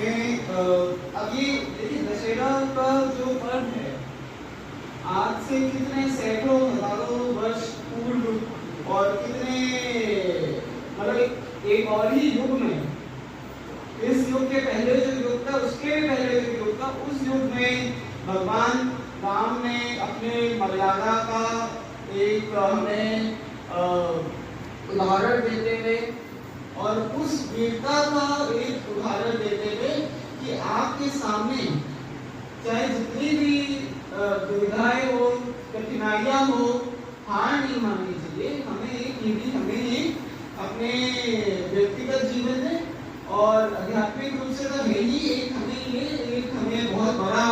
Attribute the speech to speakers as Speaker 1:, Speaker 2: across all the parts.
Speaker 1: में अब ये देखिए दशहरा का जो पर्व है आज से कितने सैकड़ों हजारों वर्ष पूर्व और कितने मतलब एक और ही युग में, इस युग के पहले जो युग था उसके भी पहले जो युग था उस युग में भगवान राम ने अपने मर्यादा का एक हमें उदाहरण देते हुए और उस वीरता का एक उदाहरण देते हुए कि आपके सामने चाहे जितनी भी दुविधाएं हो, कठिनाइयां हो, हार नहीं माननी चाहिए। हमें एक अपने व्यक्तिगत जीवन में और आध्यात्मिक रूप से तो है ही एक हमें बहुत बड़ा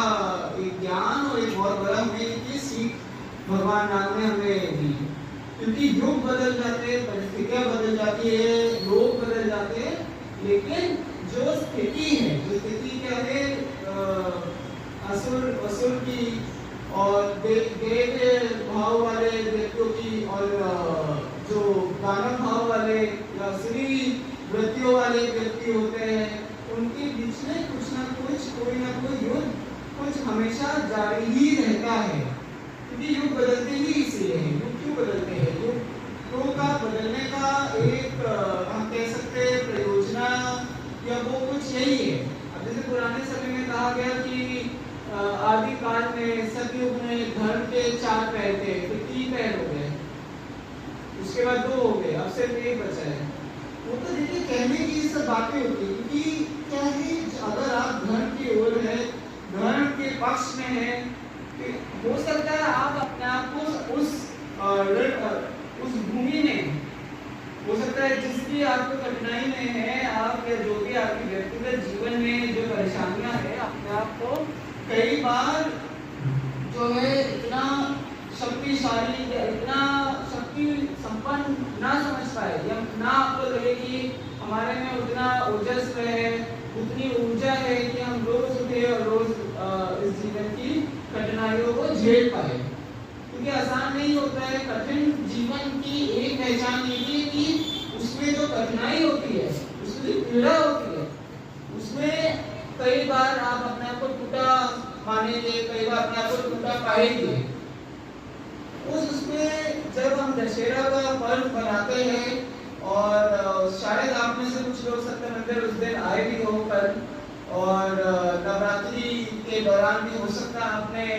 Speaker 1: एक ज्ञान और एक बहुत बड़ा हमें ये सीख भगवान राम ने हमें दी, क्योंकि युग बदल जाते हैं, परिस्थितियां बदल जाती है, लोग बदल जाते हैं, लेकिन जो स्थिति क्या है असुर की और देव भाव वाले व्यक्तियों की और जो दानव भाव वाले या श्री वृत्तियों वाले व्यक्ति होते हैं उनके बीच में कुछ ना कुछ कोई ना कोई युद्ध कुछ हमेशा जारी ही रहता है, क्योंकि युग बदलते ही इसलिए हैं। युग क्यों बदलते हैं? युगों का बदलने का एक हम कह सकते हैं प्रयोजना या वो कुछ यही है। अब जैसे पुराने समय में कहा गया कि आदि काल में सतयुग में धर्म के 4 पैर थे, फिर 3 पैर हो गए, उसके बाद 2 हो गए, अब सिर्फ 1 बचा है। वो तो देखिए कहने की सब बातें होती है, क्योंकि क्या है अगर आप धर्म की ओर है, धर्म के पक्ष में है, हो सकता है आप अपने आप को उस भूमि में हो सकता है जिसकी आपको कठिनाई में है आप या जो भी आपके व्यक्तिगत जीवन में जो परेशानियां है अपने आप को कई बार जो है इतना शक्तिशाली या इतना शक्ति संपन्न ना समझ पाए या ना आपको लगे कि हमारे में उतना ऊर्जस्व है, उतनी ऊर्जा है कि हम रोज उठे और रोज इस जीवन की कठिनाइयों को झेल पाए, क्योंकि आसान नहीं होता है। कठिन जीवन की एक पहचान ये कि उसमें जो कठिनाई होती है, उसमें जो पीड़ा होती है, उसमें कई बार आप अपने आप को टूटा मानेंगे, कई बार अपने आप को टूटा पाएंगे। उसमें जब हम दशहरा का पर्व बनाते हैं और शायद आप में से कुछ लोग सत्य मंदिर उस दिन आए भी हो कल, और नवरात्रि के दौरान भी हो सकता है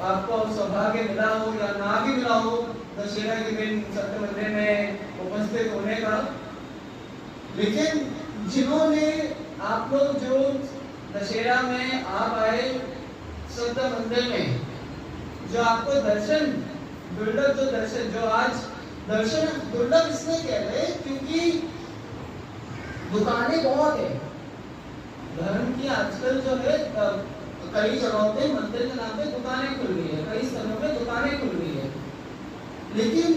Speaker 1: आपको सौभाग्य मिला हो या ना भी मिला हो दशहरा के दिन सत्य मंदिर में उपस्थित होने का, लेकिन जिन्होंने आप लोग जो दशहरा में आप आए सत्य मंदिर में, जो आपको दर्शन दुर्लभ जो आज दर्शन दुर्लभ इसलिए कह रहे हैं क्योंकि दुकानें बहुत है धर्म की आजकल जो है कई जगहों पे मंदिर के नाम पे दुकानें खुल रही है, कई स्थानों पे दुकानें खुल रही है, लेकिन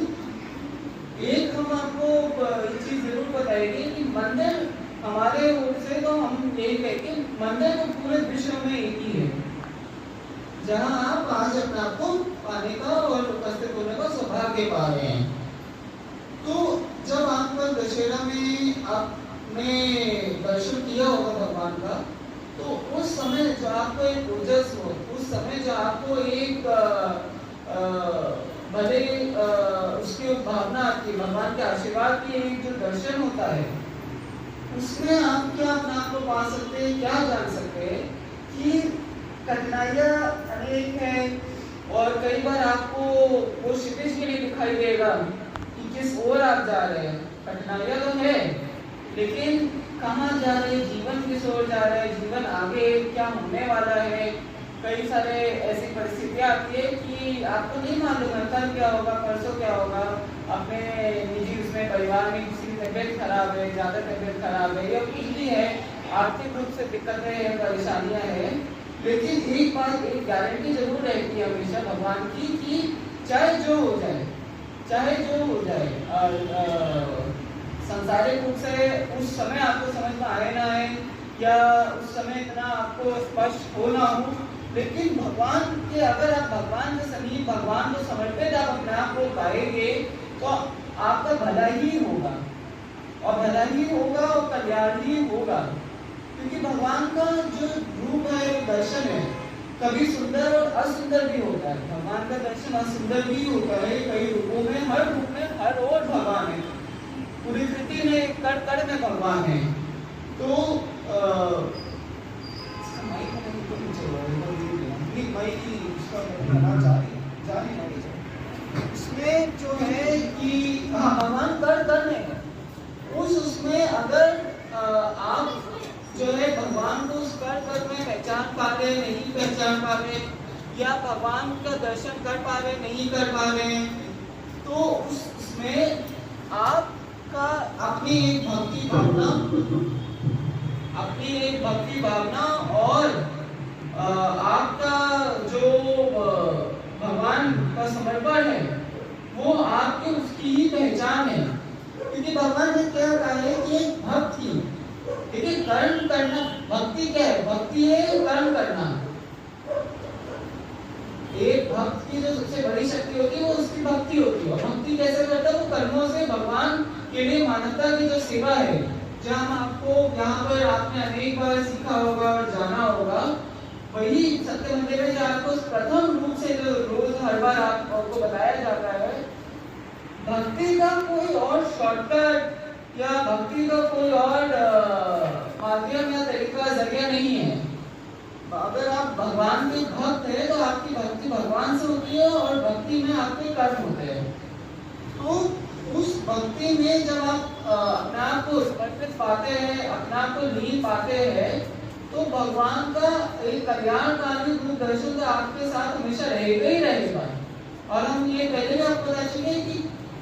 Speaker 1: एक हम आपको एक चीज जरूर बताएंगे कि मंदिर हमारे ओर से तो हम यही कहते हैं मंदिर तो पूरे विश्व में एक ही है जहां आप आज अपने आप को पाने का और उपस्थित होने का सौभाग्य पा रहे हैं। तो जब आप दशहरा में आपने दर्शन किया होगा भगवान का, तो उस समय जो आपको एक ओजस हो, उस समय जो आपको एक भले उसकी भावना आती है, भगवान के आशीर्वाद की एक जो दर्शन होता है, उसमें आप क्या अपने आप को पा सकते हैं, क्या जान सकते हैं कि कठिनाइयां अनेक हैं और कई बार आपको वो क्षितिज भी नहीं दिखाई देगा कि किस ओर आप जा रहे हैं। कठिनाइयां तो है, लेकिन कहाँ जा रहे हैं, जीवन किस ओर जा रहे हैं, जीवन आगे क्या होने वाला है। कई सारे ऐसी परिस्थितियां आती है कि आपको नहीं मालूम है कल क्या होगा, परसों क्या होगा, अपने निजी उसमें परिवार में किसी की तबीयत खराब है, ज़्यादा तबीयत खराब है या कुछ भी है, आर्थिक रूप से दिक्कतें हैं, परेशानियां हैं, लेकिन एक बात एक गारंटी जरूर रहती है हमेशा भगवान की कि चाहे जो हो जाए संसारिक रूप से उस समय आपको समझ में आए ना आए या उस समय इतना आपको स्पष्ट हो ना हो, लेकिन भगवान के अगर आप भगवान के समीप भगवान को समर्पित आप अपने आप को पाएंगे तो आपका भला ही होगा और भला ही होगा और कल्याण ही होगा। क्योंकि भगवान का जो रूप है, दर्शन है, कभी सुंदर और असुंदर भी होता है। भगवान का दर्शन असुंदर भी होता है कई रूपों में, हर रूप में हर ओर भगवान है, पूरी कृति में कण कण में भगवान है। तो इसका माइक नहीं तो नहीं चल रहा है, माइक ही उसका करना जारी नहीं है। इसमें जो है कि भगवान कण कण में है, उसमें अगर आप जो है भगवान को उस कण कण में पहचान पा रहे, नहीं पहचान पा रहे, या भगवान का दर्शन कर पा रहे, नहीं कर पा रहे, तो उसमें आपका अपनी एक भक्ति भावना और आपका जो भगवान का समर्पण है, वो आपके उसकी ही पहचान है। क्योंकि भगवान ने क्या कहा है कि एक भक्ति, देखिए कर्म करना, भक्ति क्या है? भक्ति है कर्म करना। एक भक्त की जो सबसे बड़ी शक्ति होती है वो उसकी भक्ति होती है। और भक्ति कैसे करता है? वो कर्मों से भगवान के लिए मानवता की जो सेवा है, जहाँ आपको यहाँ पर आपने अनेक बार सीखा होगा और जाना होगा, वही सत्य मंदिर में आपको प्रथम रूप से जो रोज हर बार आपको बताया जाता है, भक्ति का कोई और शॉर्टकट या भक्ति का कोई और माध्यम या तरीका जरिया नहीं है। अगर आप भगवान के भक्त हैं तो आपकी भक्ति भगवान से होती है और भक्ति में आपके कर्म होते हैं। तो उस भक्ति में जब आप अपने आप को समर्पित पाते हैं, अपने आप को लीन पाते हैं, तो भगवान का एक कल्याणकारी रूप दर्शन तो आपके साथ हमेशा रहेगा ही रहेगा। और हम ये पहले भी आपको बता चुके हैं कि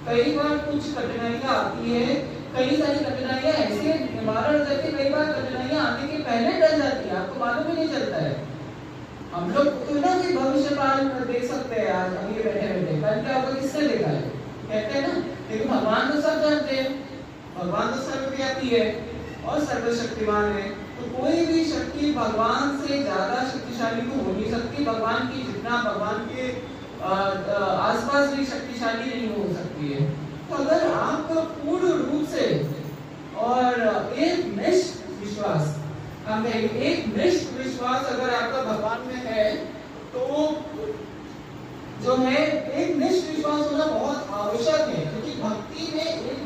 Speaker 1: कई बार कुछ कठिनाइयाँ आती है, कई सारी कठिनाइयाँ ऐसे निवारण हो जाती है, कई बार कठिनाइयाँ आने के पहले डर जाती है, आपको मालूम ही नहीं चलता है। हम लोग तो ना कि भविष्य काल देख सकते हैं, आज हम ये बैठे बैठे कल क्या होगा किससे देखा है, कहते हैं ना, लेकिन भगवान तो सब जानते हैं, भगवान तो सर्वव्यापी है और सर्वशक्तिमान है। तो कोई भी शक्ति भगवान से ज्यादा शक्तिशाली तो हो नहीं सकती, भगवान की जितना भगवान के आसपास भी शक्तिशाली नहीं हो सकती है। तो अगर आपका पूर्ण रूप से और एक निष्ठ विश्वास, हम एक निष्ठ विश्वास अगर आपका भगवान में है, तो जो है एक निष्ठ विश्वास होना बहुत आवश्यक है। क्योंकि भक्ति में एक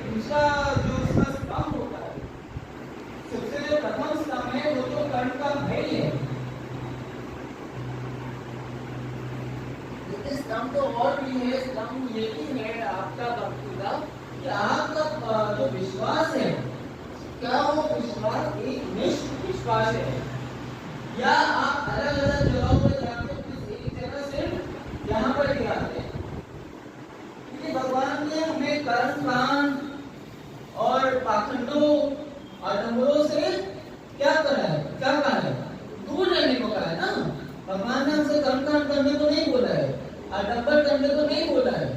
Speaker 1: दूसरा जो उसका स्तंभ होता है, सबसे जो प्रथम स्तंभ है वो तो कर्म का भय है। स्तंभ तो और भी है, स्तंभ ये भी है आपका भक्ति का कि आपका जो विश्वास है, क्या वो विश्वास एक निष्ठ विश्वास है, या आप अलग अलग जगहों पर जाकर एक जगह सिर्फ यहाँ पर ही आते हैं। क्योंकि भगवान ने हमें कर्म कांड और पाखंडों आडंबरों से क्या करा है, क्या कहा है? दूर रहने को कहा है ना। भगवान ने हमसे कर्म कांड करने को नहीं बोला है, आडंबर करने को नहीं बोला है।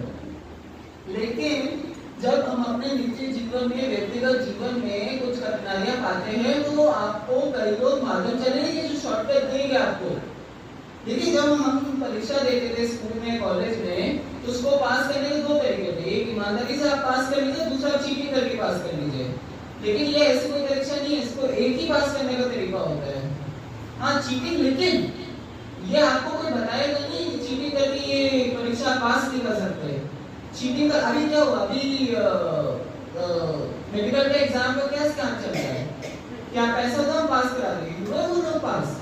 Speaker 1: लेकिन जब हम अपने निजी जीवन में, व्यक्तिगत जीवन में कुछ कठिनाइयां पाते हैं, तो आपको कई लोग मालूम चलेंगे जो शॉर्टकट देंगे आपको। देखिए जब हम परीक्षा देते थे स्कूल में, कॉलेज में, तो उसको पास करने के दो तरीके थे, एक ईमानदारी से आप पास कर लीजिए, दूसरा चीटिंग करके पास कर लीजिए। लेकिन ये ऐसी कोई परीक्षा नहीं है, इसको एक ही पास करने का तरीका होता है। हाँ चीटिंग, लेकिन ये आपको कोई बताएगा नहीं कि चीटिंग करके ये परीक्षा पास नहीं कर सकते। चीटिंग का अभी क्या हुआ, अभी मेडिकल के एग्जाम का क्या स्कैम चल रहा है, क्या पैसा तो हम पास करा देंगे, वो लोग पास।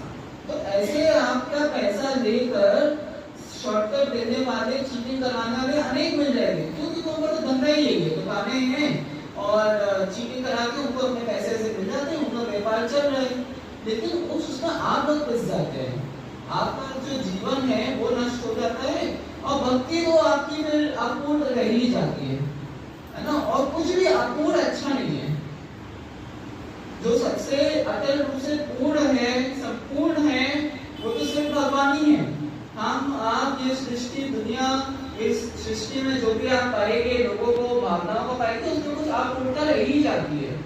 Speaker 1: तो ऐसे आपका पैसा लेकर शॉर्टकट देने वाले, चीटिंग करवाने वाले अनेक मिल जाएंगे, क्योंकि तो उनका तो धंधा ही यही है, दुकानें हैं और चीटिंग करा के उनको अपने पैसे से मिल जाते हैं, उनका व्यापार चल रहा है। लेकिन उसमें आप लोग फंस जाते हैं, आपका जो जीवन है वो नष्ट हो जाता है और भक्ति तो आपकी फिर अपूर्ण रह ही जाती है ना। और कुछ भी अपूर्ण अच्छा नहीं है, जो सबसे अटल रूप से पूर्ण है, संपूर्ण है, वो तो सिर्फ भगवान ही है। हम आप ये सृष्टि, दुनिया, इस सृष्टि में जो भी आप पाएंगे, लोगों को, भावनाओं को पाएंगे, उसमें कुछ अपूर्णता रह ही जाती है।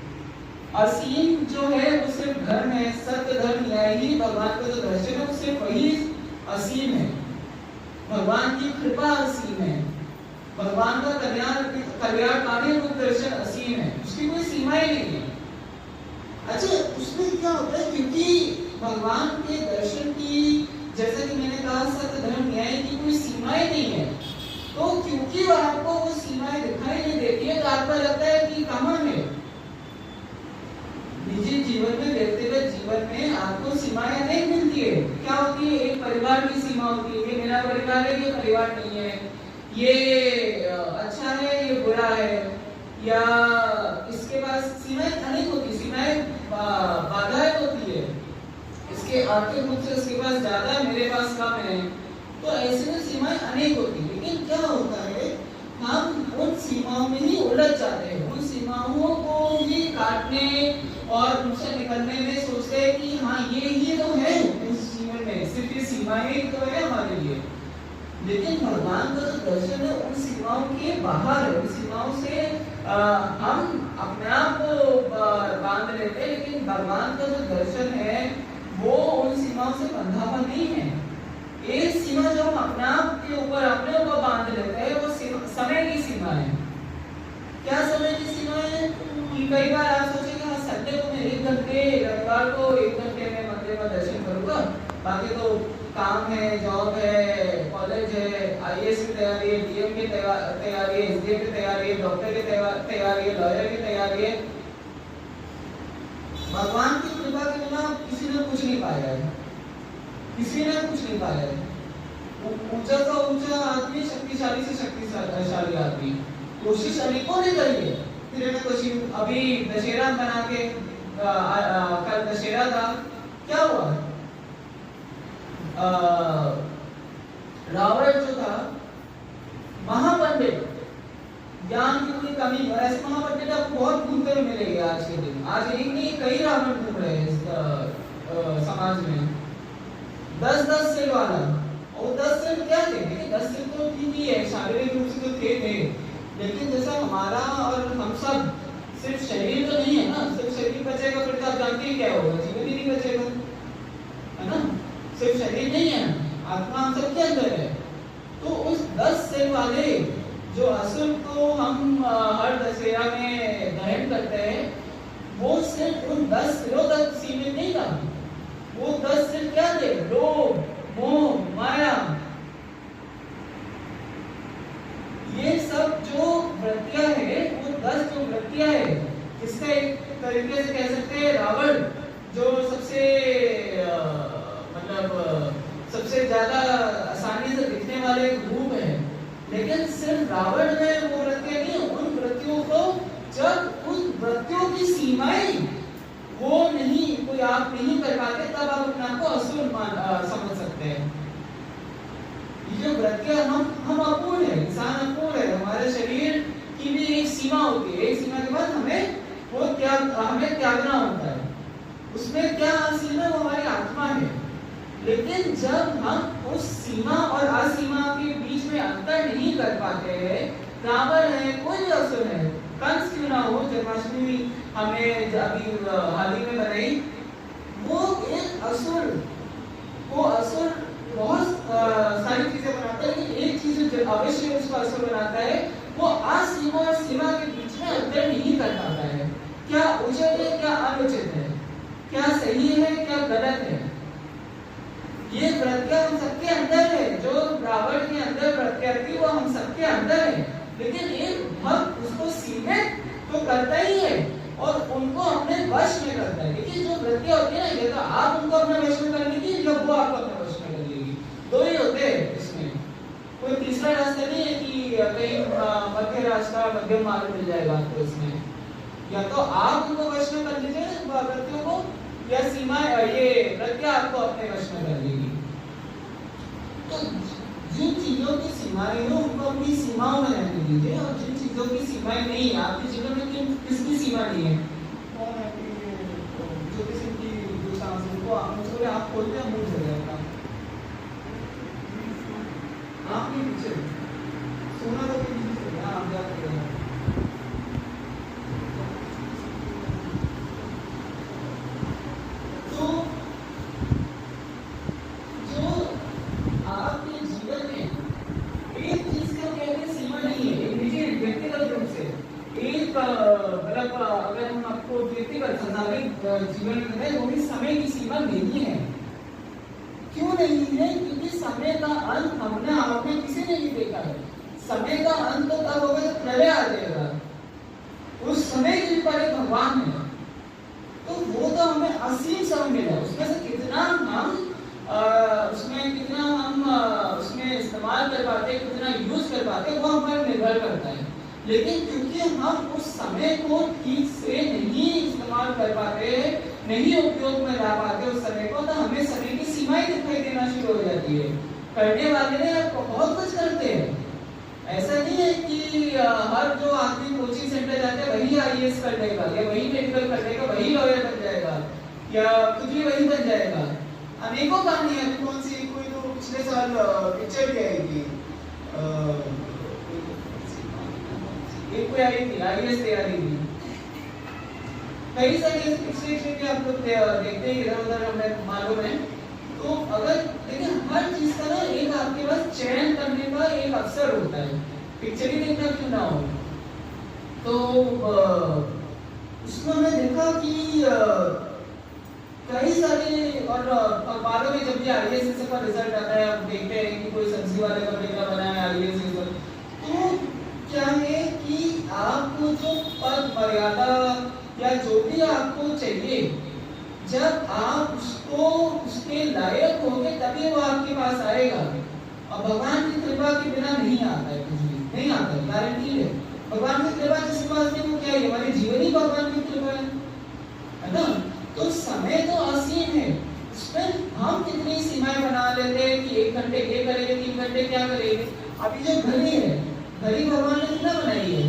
Speaker 1: असीम जो है वो सिर्फ धर्म है, सत्य धर्म, न्याय ही भगवान का जो दर्शन है वो सिर्फ वही असीम है। भगवान की कृपा असीम है, भगवान का कल्याणकारी रूप दर्शन असीम है, उसकी कोई सीमा ही नहीं है। क्या होता है, क्योंकि भगवान के दर्शन की, जैसा कि मैंने कहा, सत्य धर्म न्याय की कोई सीमाएं नहीं है, तो क्योंकि आपको वो सीमाएं दिखाई नहीं देती है तो आपको लगता है कि कहाँ है। निजी जीवन में, व्यक्तिगत जीवन में आपको सीमाएं नहीं मिलती है। क्या होती है, एक परिवार की सीमा होती है, ये मेरा परिवार है, ये परिवार नहीं है, ये अच्छा है, ये बुरा है, या इसके पास सीमाएं अनेक होती, सीमाएं बाधाएं होती है, इसके आर्थिक रूप से इसके पास ज्यादा है, मेरे पास कम है, तो ऐसे में सीमाएं अनेक होती है। लेकिन क्या होता है, हम उन सीमाओं में ही उलझ जाते हैं, उन सीमाओं को ही काटने और उनसे निकलने में सोचते हैं कि हाँ ये तो है इस जीवन में, सिर्फ ये सीमाएं तो है हमारे लिए। लेकिन भगवान का जो दर्शन है उन सीमाओं के बाहर है, उन सीमाओं से हम अपने आप को बांध लेते हैं, लेकिन भगवान का जो दर्शन है वो उन सीमाओं से बंधा हुआ नहीं है। एक सीमा जो हम अपने आप के ऊपर अपने ऊपर बांध लेते हैं वो समय की सीमा है। क्या समय की सीमा है कि कई बार आप सोचेंगे हाँ संडे को मैं 1 घंटे, रविवार को 1 घंटे में मंदिर का दर्शन करूंगा, बाकी तो काम है, जॉब है, कॉलेज है, आईएएस की तैयारी है, डीएम की तैयारी है, एसडीएम की तैयारी है, डॉक्टर की तैयारी है, लॉयर की तैयारी है। भगवान की कृपा के बिना किसी ने कुछ नहीं पाया है, किसी ने कुछ नहीं पाया है। ऊंचा से ऊंचा आदमी, शक्तिशाली से शक्तिशाली आदमी, कोशिश अनेकों ने करी है, फिर कोशिश। अभी दशहरा बना के, कल दशहरा था, क्या हुआ, रावण जो था महापंडित, ज्ञान की कोई कमी, और ऐसे महापंडित आपको बहुत घूमते हुए मिलेंगे आज के दिन। आज एक नहीं कई रावण घूम रहे हैं समाज में, 10-10 सिर वाला, और 10 सिर क्या थे, 10 सिर तो ठीक ही है, शारीरिक रूप से तो थे, लेकिन जैसा हमारा और हम सब सिर्फ शरीर तो नहीं है ना, सिर्फ शरीर बचेगा फिर तो आप जानते ही क्या होगा, जीवन ही नहीं बचेगा, है ना। सिर्फ शरीर नहीं है, आत्मा हम सबके अंदर है। तो उस 10 सिर वाले जो असुर को हम हर दशहरा में दहन करते हैं, वो सिर्फ उन 10 सिरों तक सीमित नहीं था। वो 10 सिर क्या थे, लोभ, मोह, माया, ये सब जो वृत्तियां है, वो 10 जो वृत्तियां है, इसका एक तरीके से कह सकते हैं रावण जो सबसे सबसे ज्यादा आसानी से दिखने वाले रूप है। लेकिन सिर्फ रावण में वो वृत्तियां नहीं, उन वृत्तियों को, जब उन वृत्तियों की सीमाएं वो नहीं, कोई आप नहीं कर पाते, तब आप अपने आप को असुर समझ सकते हैं। ये जो वृत्तियां, हम अपूर्ण है, इंसान अपूर्ण है, हमारे शरीर की भी एक सीमा होती है, एक सीमा के बाद हमें त्यागना होता है। उसमें क्या सीमा, वो हमारी आत्मा है। लेकिन जब हम उस सीमा और असीमा के बीच में अंतर नहीं कर पाते हैं, रावण है, कोई असुर है, कंस क्यों ना हो, जन्माष्टमी हमने अभी हाल ही में बनाई, वो एक असुर बहुत सारी चीजें बनाता है, लेकिन एक चीज जो अवश्य उसको असुर बनाता है, वो असीमा और सीमा के बीच में अंतर नहीं कर पाता है। क्या उचित है, क्या अनुचित है, क्या सही है, क्या गलत है। ये वृत्तियां हम सबके अंदर है, जो रावण के अंदर वृत्तियां थी वो हम सबके अंदर है, लेकिन एक भक्त उसको सीमित तो करता ही है और उनको अपने वश में करता है। लेकिन जो वृत्तियां होती है ना, ये तो आप उनको अपने वश में कर लेंगे या वो आपको अपने वश में कर लेगी, दो ही होते हैं, इसमें कोई तीसरा रास्ता नहीं है कि कहीं मध्य रास्ता, मध्यम मार्ग मिल जाएगा आपको इसमें। या तो आप उनको वश में कर लीजिए वृत्तियों को, या सीमा ये प्रज्ञा आपको अपने वश में कर लेगी। तो जिन चीजों की सीमाएं हैं उनको अपनी सीमाओं में रहने दीजिए, और जिन चीजों की सीमाएं नहीं है आपके जीवन में, किसकी सीमा नहीं है, कौन है जो किसी की जो सांस को आप खोलते हैं मुंह से जाएगा, आप नहीं पीछे सोना तो पीछे आप जाते हैं। अगर हम आपको व्यक्तिगत
Speaker 2: संसारिक जीवन में वो भी समय की सीमा नहीं है। क्यों नहीं है? क्योंकि समय का अंत हमने आपने किसी ने नहीं देखा है। समय का अंत तो तब होगा जब प्रलय आ जाएगा, उस समय के ऊपर एक भगवान है, तो वो तो हमें असीम समय मिला, उसमें से कितना हम उसमें इस्तेमाल कर पाते, कितना यूज कर पाते, वो हम पर निर्भर करता है। लेकिन क्योंकि हम उस समय को ठीक से नहीं इस्तेमाल कर पाते, नहीं उपयोग में ला पाते उस समय को, तो हमें समय की सीमाएं दिखाई देना शुरू हो जाती है। करने वाले ने बहुत कुछ करते हैं, ऐसा नहीं है कि हर जो आदमी कोचिंग सेंटर जाता है वही आईएएस कर लेगा, या वही मेडिकल कर लेगा, वही लॉयर बन जाएगा, या कुछ भी वही बन जाएगा। अनेकों कहानियां, कौन सी कोई तो पिछले साल पिक्चर भी आई थी, एक कोई आई थी आईएएस तैयारी की, कई सारी पिक्चर भी आप लोग देखते हैं इधर उधर, हमें मालूम है। तो अगर देखिए हर चीज का ना एक आपके पास चयन करने का एक अवसर होता है, पिक्चर ही देखना क्यों ना हो। तो उसमें हमने देखा कि कई सारे, और अखबारों में जब भी आईएएस का रिजल्ट आता है, आप देखते हैं कि कोई सब्जी वाले का बेटा बना है आईएएस, तो क्या है कि आपको जो पद मर्यादा या जो भी आपको चाहिए, जब आप उसको उसके लायक होंगे तभी वो आपके पास आएगा। और भगवान की कृपा के बिना नहीं आता है, कुछ भी नहीं आता है, गारंटी है। भगवान की कृपा जिसके पास नहीं, वो क्या है, हमारे जीवन ही भगवान की कृपा है ना। तो समय तो असीम है, उसमें हम कितनी सीमाएं बना लेते हैं कि 1 घंटे ये करेंगे, 3 घंटे क्या करेंगे। अभी जो घड़ी है, घड़ी भगवान ने कितना बनाई है,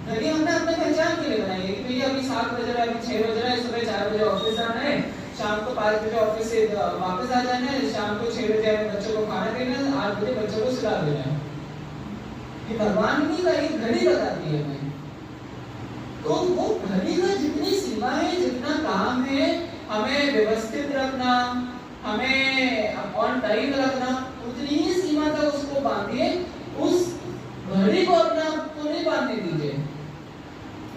Speaker 2: घड़ी हमने अपने पहचान के लिए बनाई है कि भैया अभी 7 बज रहा है, अभी 6 बज रहा है, सुबह 4 बजे ऑफिस जाना है, शाम को 5 बजे ऑफिस से वापस आ जाना है, शाम को 6 बजे बच्चों को खाना देना है, 8 बजे बच्चों को सुला देना है। ये भगवान की एक घड़ी बताती है हमें। तो वो घड़ी में जितनी सीमाएं, जितना काम है, हमें व्यवस्थित रखना, हमें ऑन टाइम रखना, उतनी ही सीमा तक उसको बांधिए, उस घड़ी को अपने आप को नहीं बांधने दीजिए।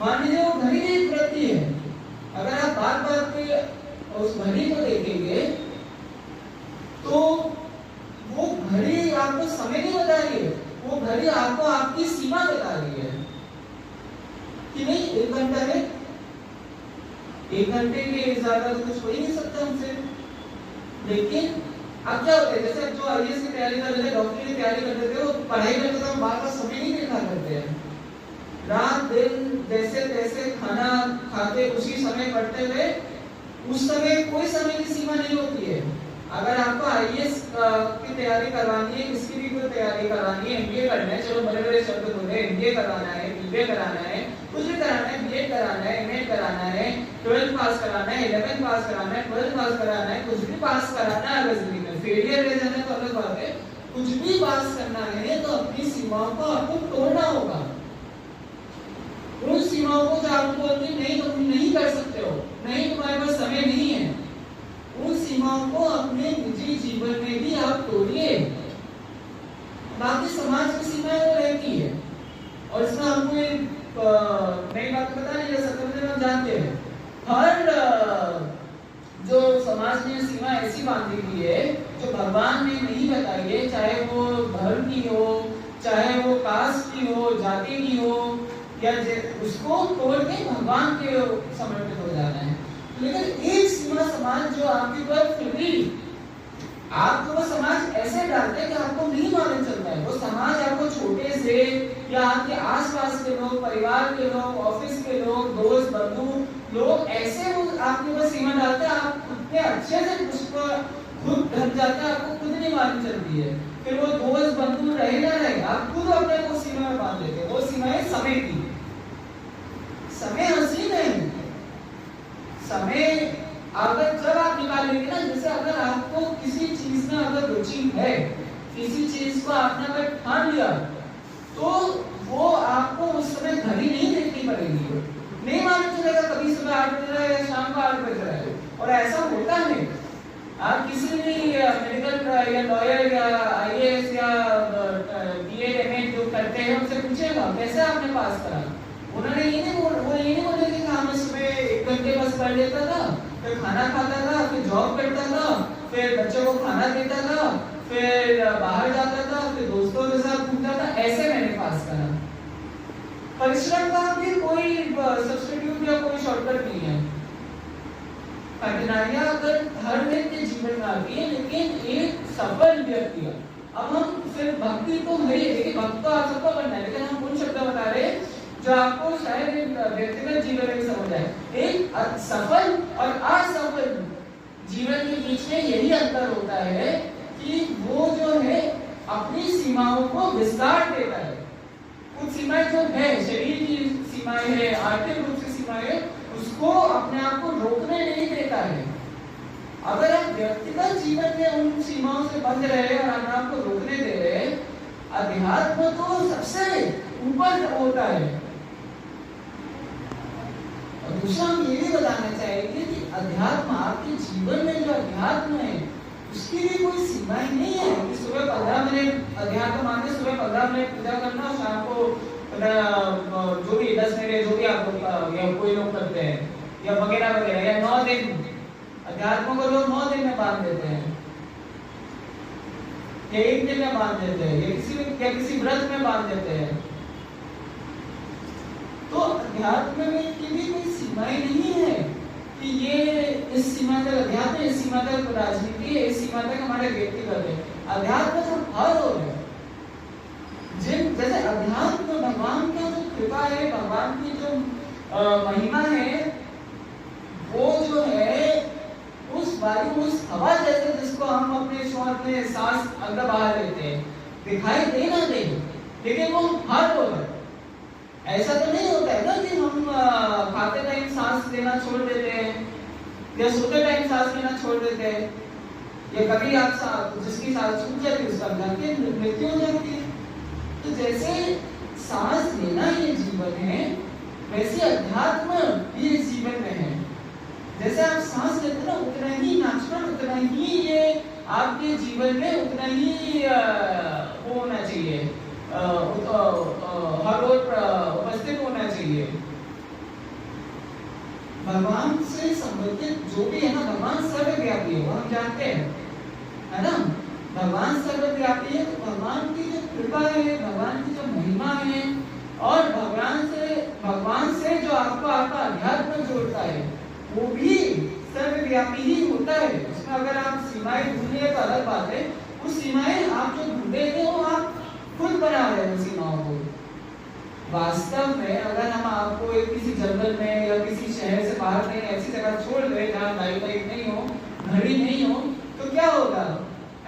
Speaker 2: मान लीजिए वो घड़ी एक वृत्ति है, अगर आप बार बार पे उस घड़ी को देखेंगे तो वो घड़ी आपको समय नहीं बता रही है, वो घड़ी आपको आपकी सीमा बता रही है कि नहीं 1 घंटा है, 1 घंटे के ज्यादा तो कुछ हो ही नहीं सकता हमसे। लेकिन अब क्या होता है, जैसे जो आईएएस की तैयारी कर रहे थे, डॉक्टरी की तैयारी करते थे, वो पढ़ाई करते थे, बार बार समय नहीं देखा करते हैं, रात दिन जैसे तैसे खाना खाते उसी समय पढ़ते हुए, उस समय कोई समय की सीमा नहीं होती है। अगर आपको आईएएस की तैयारी करवानी है, किसी भी कोई तैयारी करवानी है, एमबीए करना है, चलो बड़े बड़े शब्द बोले, एमबीए कराना है, बीबीए कराना है, कुछ भी कराना है, बीएड कराना है, एमएड कराना है, 12th पास कराना है, 11th पास कराना है, 12th पास कराना है, कुछ भी पास कराना है, अगर जिंदगी में फेलियर रह जाना तो अलग बात है, कुछ भी पास करना है तो अपनी सीमाओं को आपको तोड़ना होगा। उन सीमाओं को जो आपको बोलती नहीं, तो तुम नहीं कर सकते हो, नहीं तुम्हारे पास समय नहीं है, उन सीमाओं को अपने निजी जीवन में भी आप तोड़िए। बाकी समाज की सीमाएं तो रहती है, और इसमें आपको नई बात पता नहीं, जैसा हम जानते हैं, हर जो समाज ने सीमा ऐसी बांधी हुई है जो भगवान ने नहीं बताई है, चाहे वो धर्म की हो, चाहे वो कास्ट की हो, जाति की हो, या उसको तोड़ के भगवान के समर्पित हो जाना है। लेकिन एक सीमा समाज जो आपके ऊपर फिर भी आपको वो समाज ऐसे डालते हैं कि आपको नहीं मालूम चलता है। वो समाज आपको छोटे से या आपके आसपास के लोग, परिवार के लोग, ऑफिस के लोग, दोस्त बंधु लोग ऐसे वो आपके ऊपर सीमा डालते हैं, आप उतने अच्छे से उसको खुद ढक जाते हैं, आपको खुद नहीं मालूम चलती है। फिर वो दोस्त बंधु रहे ना रहे, आप खुद अपने को सीमा में बांध लेते हैं। वो सीमा है समय की। समय असीम है। समय अगर जब आप निकालेंगे ना, जैसे अगर आपको किसी चीज में अगर रुचि है, किसी चीज को आपने अगर ठान लिया, तो वो आपको उस समय घड़ी नहीं देखनी पड़ेगी, नहीं मालूम चलेगा कभी सुबह 8 बज रहा है या शाम को 8 बज रहा है। और ऐसा होता है, आप किसी भी मेडिकल या लॉयर या आईएएस या बीएड एमएड जो करते हैं उनसे पूछेगा कैसे आपने पास करा, उन्होंने ये नहीं बोलेंगे कि हमें सुबह 1 घंटे बस कर लेता था, फिर खाना खाता था, फिर जॉब करता था, फिर बच्चों को खाना देता था, फिर बाहर जाता था, फिर दोस्तों के साथ घूमता था। ऐसे मैंने पास करा। परिश्रम का भी कोई सब्स्टिट्यूट या कोई शॉर्टकट नहीं है। कठिनाइयां अगर हर व्यक्ति के जीवन में आती है, लेकिन एक सफल व्यक्ति, अब हम सिर्फ भक्ति तो है, देखिए भक्त तो आप सबको बनना है, लेकिन हम उन शब्द बता रहे हैं जो आपको शायद व्यक्तिगत जीवन में समझ आए। एक सफल और असफल जीवन के बीच में यही अंतर होता है कि वो जो है अपनी सीमाओं को विस्तार देता है। कुछ सीमाएं जो है, शरीर की सीमाएं है, आर्थिक रूप से सीमाएं है, उसको अपने आप को रोकने नहीं देता है। अगर आप व्यक्तिगत जीवन में उन सीमाओं से बंध रहे हैं और अपने आप को रोकने दे रहे हैं, अध्यात्म तो सबसे ऊपर होता है। और दूसरा हम ये भी बताना चाहेंगे कि अध्यात्म, आपके जीवन में जो अध्यात्म है उसकी भी कोई सीमाएं नहीं है कि सुबह 15 मिनट अध्यात्म माने सुबह 15 मिनट पूजा करना, शाम को जो भी 10 मिनट जो भी आप लोग या कोई लोग करते हैं या वगैरह वगैरह, या 9 दिन अध्यात्म को लोग 9 दिन में बांध देते हैं या 1 दिन में बांध देते हैं या किसी व्रत में बांध देते हैं। तो अध्यात्म में की भी कोई सीमाएं नहीं है कि ये इस सीमा तक अध्यात्म, इस सीमा तक राजनीति है, इस सीमा तक हमारे व्यक्तिगत है। अध्यात्म तो हर ओर है। जैसे अध्यात्म भगवान का जो कृपा है, भगवान की जो महिमा है, वो जो है उस वायु, उस हवा जैसे जिसको हम अपने श्वास में सांस अंदर बाहर लेते हैं, दिखाई दे ना दे, लेकिन वो हर ओर है। ऐसा तो नहीं होता है ना कि हम खाते टाइम सांस लेना छोड़ देते हैं या सोते टाइम सांस लेना छोड़ देते हैं, या कभी आप जिसकी सांस छूट जाती है उसका मृत्यु हो जाती है। तो जैसे सांस लेना ये जीवन है, वैसे अध्यात्म ये जीवन में है। जैसे आप सांस लेते ना, उतना ही नेचुरल, उतना ही ये आपके जीवन में उतना ही वो होना चाहिए, हर रोज उपस्थित होना चाहिए। भगवान से संबंधित जो भी है ना, भगवान सर्वव्यापी है, वो हम जानते हैं, है ना। भगवान सर्वव्यापी है, तो भगवान की जो कृपा है, भगवान की जो महिमा है, और भगवान से जो आपको आपका अध्यात्म जोड़ता है, वो भी सर्वव्यापी ही होता है। उसमें अगर आप सीमाएं ढूंढिए तो अलग बात है, उस सीमाएं आप जो ढूंढे थे वो आप खुद बना रहे हैं सीमाओं को। वास्तव में अगर हम आपको एक किसी जंगल में या किसी शहर से बाहर कहीं ऐसी जगह छोड़ दे जहाँ लाइट नहीं हो, घड़ी नहीं हो, तो क्या होगा?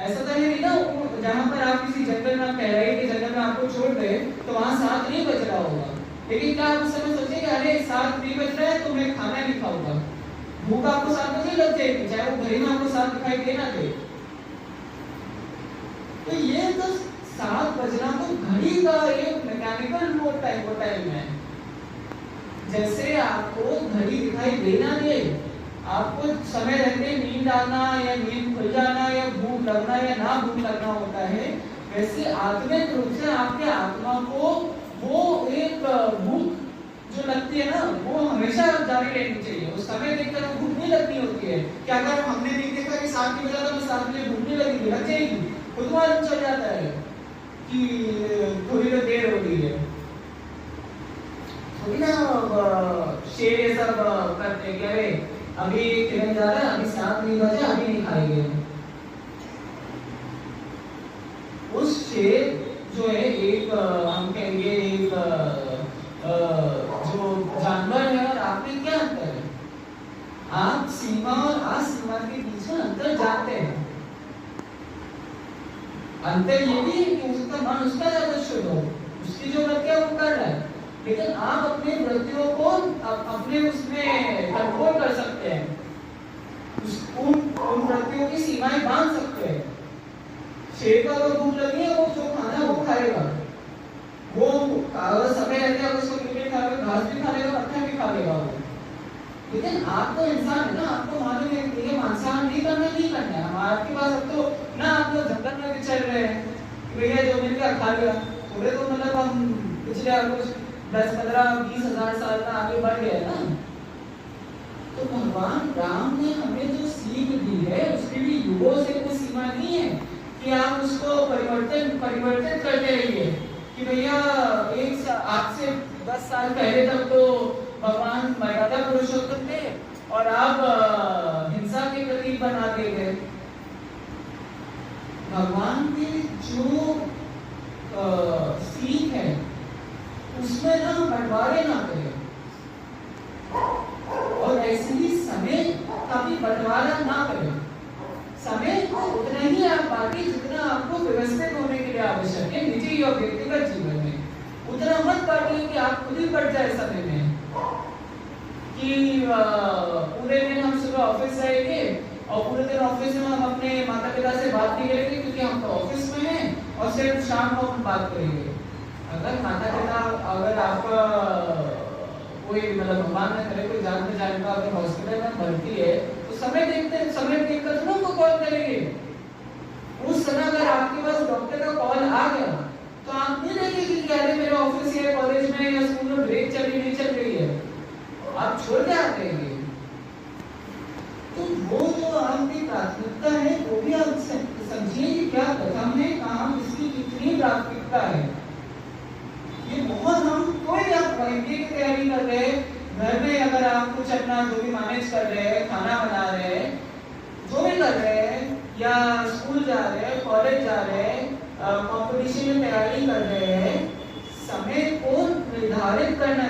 Speaker 2: ऐसा तो नहीं ना, जहाँ पर आप किसी जंगल में, गहराई के जंगल में आपको छोड़ दे तो वहाँ 7 नहीं बज रहा होगा, लेकिन क्या आप उस समय सोचेंगे अरे 7 नहीं बज रहा है तो मैं खाना नहीं खाऊंगा? भूख आपको 7 बजे लग जाएगी, चाहे वो घड़ी में आपको 7 दिखाई दे ना दे। तो ये तो 7 बजना तो घड़ी का एक मैकेनिकल वो टाइम है। जैसे आपको घड़ी दिखाई देना दे, आपको समय रहते नींद आना या नींद खुल जाना या भूख लगना या ना भूख लगना होता है, वैसे आत्मिक रूप से आपके आत्मा को वो एक भूख जो लगती है ना, वो हमेशा जारी रहनी चाहिए। उस समय देखकर वो भूख नहीं लगती होती है कि अगर हमने नहीं देखा कि 7 की बजा तो 7 बजे भूख नहीं लगेगी, लग जाएगी, खुद मालूम चल जाता है कि थोड़ी देर हो गई है। थोड़ी ना शेर ये सब करते कि अरे अभी किरण जा रहा है, अभी 7 नहीं बजे, अभी नहीं खाएंगे। उस शेर जो है एक हम कहेंगे एक जो जानवर है, और आप में क्या अंतर है? आप सीमा और असीमा के बीच में अंतर जानते हैं। अंतर ये भी है कि उसका मन उसका ज्यादा शुद्ध हो, उसकी जो वृत्ति है वो कर रहा है, लेकिन आप अपने वृत्तियों को अपने उसमें कंट्रोल कर सकते हैं, उन वृत्तियों की सीमाएं बांध सकते हैं। शेर का अगर भूख लगी है, वो जो खाना वो खाएगा, वो अगर समय रहता है उसको क्रिकेट खा लेगा, घास भी खा लेगा, पत्थर भी खा लेगा वो। लेकिन आप तो इंसान है ना, आपको मालूम है कि ये मांसाहार नहीं करना है। हमारे पास अब तो ना आप लोग जंगल में भी चल रहे हैं, भैया जो मिल गया खा लिया। थोड़े तो मतलब हम पिछले कुछ 10, 15, 20 हजार साल में आगे बढ़ गए ना। तो भगवान राम ने हमें जो सीख दी है उसकी भी युगों से कोई सीमा नहीं है कि आप उसको परिवर्तित करते रहिए कि भैया आज से 10 साल पहले तक तो भगवान मर्यादा पुरुषोत्तम थे और आप हिंसा के प्रतीक बना दिए गए। भगवान की जो सीख है उसमें ना बंटवारे ना करें और ऐसे ही समय का भी बंटवारा ना करें। समय को उतना ही आप बांटे जितना आपको व्यवस्थित होने के लिए आवश्यक है निजी और व्यक्तिगत जीवन में। उतना मत बांटिए कि आप खुद ही बढ़ जाए समय में कि पूरे दिन हम सुबह ऑफिस जाएंगे और पूरे दिन ऑफिस में हम अपने माता पिता से बात नहीं करेंगे क्योंकि हम तो ऑफिस में हैं और सिर्फ शाम को हम बात करेंगे। अगर माता पिता अगर आपका कोई मतलब भगवान न करे कोई जान पहचान का अगर हॉस्पिटल में भर्ती है तो समय देखकर तुम उनको कॉल करेंगे। उस समय अगर आपके पास डॉक्टर का कॉल आ गया तो आप नहीं देखेंगे कि अरे मेरे ऑफिस या कॉलेज में या स्कूल में ब्रेक नहीं चल रही है, आप छोड़ के आते हैं। तो वो जो आपकी प्राथमिकता है वो भी आप समझिए कि क्या प्रथम है, कहाँ इसकी कितनी प्राथमिकता है। ये बहुत हम कोई आप एमबीए की तैयारी कर रहे हैं, घर में अगर आप कुछ अपना जो भी मैनेज कर रहे हैं, खाना बना रहे हैं, जो भी कर रहे हैं या स्कूल जा रहे हैं, कॉलेज जा रहे हैं, कंपटीशन में तैयारी कर रहे हैं, समय को निर्धारित करना